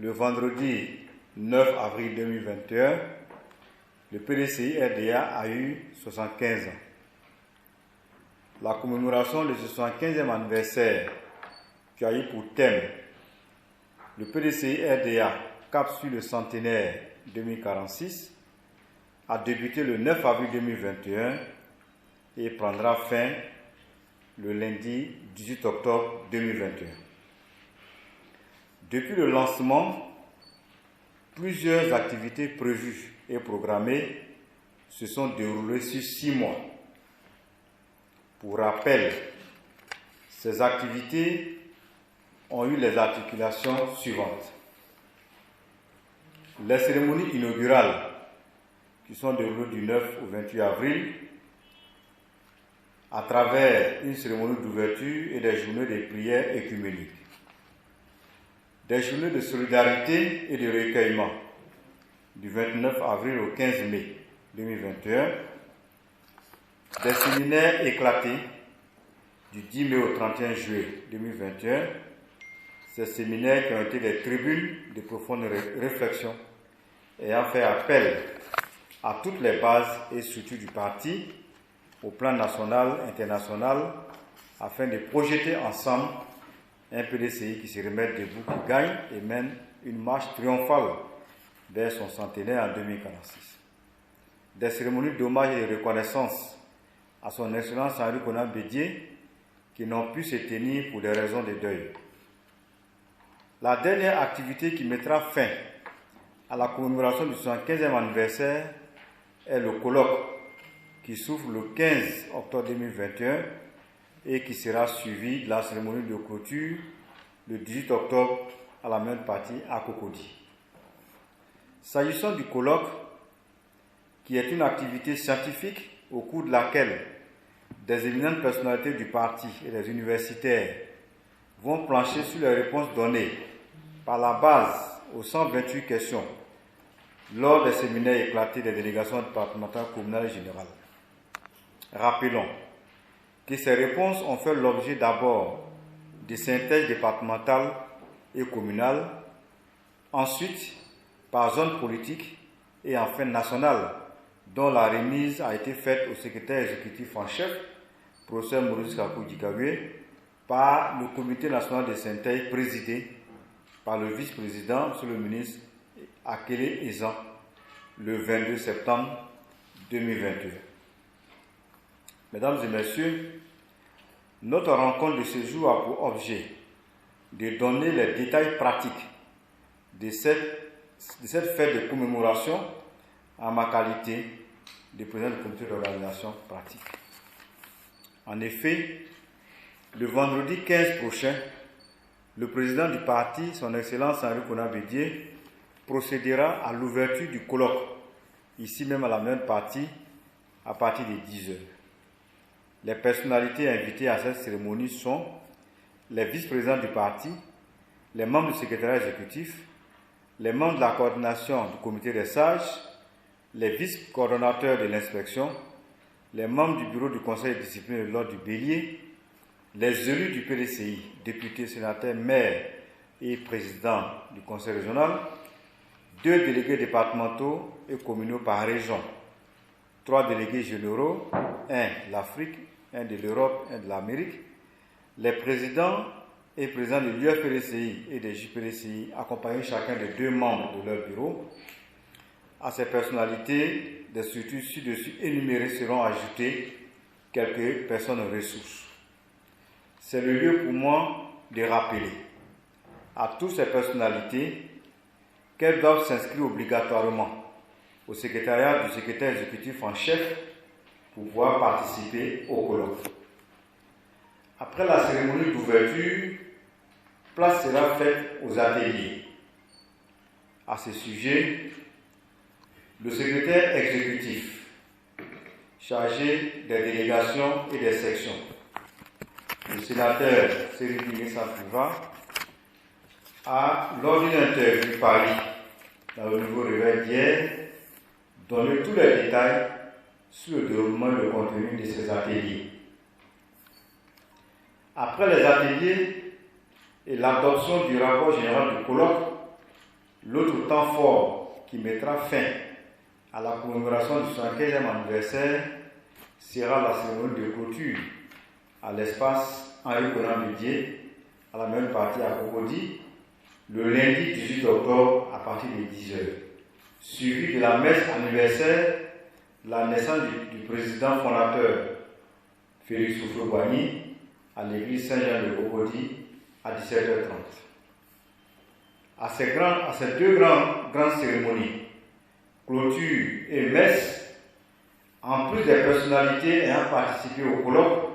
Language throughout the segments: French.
le vendredi 9 avril 2021, le PDCI-RDA a eu 75 ans. La commémoration de ce 75e anniversaire qui a eu pour thème le PDCI-RDA cap sur le centenaire 2046 a débuté le 9 avril 2021 et prendra fin le lundi 18 octobre 2021. Depuis le lancement, plusieurs activités prévues et programmées se sont déroulées sur 6 mois. Pour rappel, ces activités ont eu les articulations suivantes. Les cérémonies inaugurales qui sont déroulées du 9 au 28 avril à travers une cérémonie d'ouverture et des journées de prières écuméniques. Des journées de solidarité et de recueillement du 29 avril au 15 mai 2021. Des séminaires éclatés du 10 mai au 31 juillet 2021. Ces séminaires qui ont été des tribunes de profonde réflexion ayant fait appel à toutes les bases et structures du parti au plan national, international, afin de projeter ensemble un PDCI qui se remet debout, qui gagne et mène une marche triomphale vers son centenaire en 2046. Des cérémonies d'hommage et de reconnaissance à son Excellence Henri Konan Bédié qui n'ont pu se tenir pour des raisons de deuil. La dernière activité qui mettra fin à la commémoration du 75e anniversaire est le colloque qui s'ouvre le 15 octobre 2021 et qui sera suivi de la cérémonie de clôture le 18 octobre à la même partie à Cocody. S'agissant du colloque, qui est une activité scientifique au cours de laquelle des éminentes personnalités du parti et des universitaires vont plancher sur les réponses données par la base aux 128 questions lors des séminaires éclatés des délégations départementales, communales et générales. Rappelons que ces réponses ont fait l'objet d'abord de synthèses départementales et communales, ensuite par zone politique et enfin nationale, dont la remise a été faite au secrétaire exécutif en chef, professeur Maurice Kakou-Dikabé, par le comité national de synthèse présidé par le vice-président, monsieur le ministre Akele Ezan, le 22 septembre 2021. Mesdames et messieurs, notre rencontre de ce jour a pour objet de donner les détails pratiques de cette fête de commémoration en ma qualité de président du comité d'organisation pratique. En effet, le vendredi 15 prochain, le président du parti, son Excellence Henri Konan Bédié, procédera à l'ouverture du colloque, ici même à la même partie, à partir de 10 heures. Les personnalités invitées à cette cérémonie sont les vice-présidents du parti, les membres du secrétariat exécutif, les membres de la coordination du comité des sages, les vice-coordonnateurs de l'inspection, les membres du bureau du conseil de discipline de l'ordre du Bélier, les élus du PDCI, députés, sénateurs, maires et présidents du conseil régional, 2 délégués départementaux et communaux par région, 3 délégués généraux, 1 de l'Afrique, 1 de l'Europe, 1 de l'Amérique, les présidents et présidents de l'UFPDCI et des JPDCI accompagnés chacun de 2 membres de leur bureau. À ces personnalités, des structures ci-dessus énumérées seront ajoutées quelques personnes ressources. C'est le lieu pour moi de rappeler à toutes ces personnalités qu'elles doivent s'inscrire obligatoirement au secrétariat du secrétaire exécutif en chef pour pouvoir participer au colloque. Après la cérémonie d'ouverture, place sera faite aux ateliers. À ce sujet, le secrétaire exécutif chargé des délégations et des sections, le sénateur Seridi Nessa-Pouva, a, lors d'une interview Paris, dans le nouveau réveil d'hier, donné tous les détails sur le déroulement et le contenu de ces ateliers. Après les ateliers et l'adoption du rapport général du colloque, L'autre temps fort qui mettra fin à la commémoration du 75e anniversaire sera la cérémonie de clôture à l'espace Henri-Conan Bédier, à la même partie à Cocody, le lundi 18 octobre à partir de 10h, suivi de la messe anniversaire de la naissance du président fondateur Félix Houphouët-Boigny à l'église Saint-Jean de Cocody à 17h30. À ces deux grandes cérémonies, clôture et messe, en plus des personnalités ayant participé au colloque,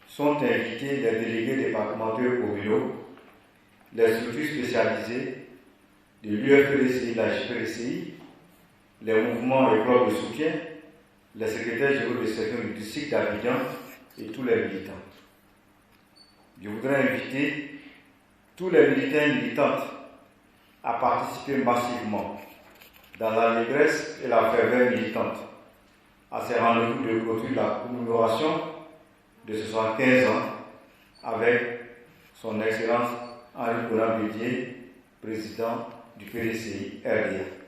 sont invités les délégués départementaux communaux, les structures spécialisées de l'UFPDCI et de la JPDCI, les mouvements et clubs de soutien, les secrétaires généraux de section du district d'Abidjan et tous les militants. Je voudrais inviter tous les militants et militantes à participer massivement dans l'allégresse et la ferveur militante à ces rendez-vous de clôture de la commémoration de 75 ans avec son Excellence Henri-Conan Bédier, président du PDCI RDA.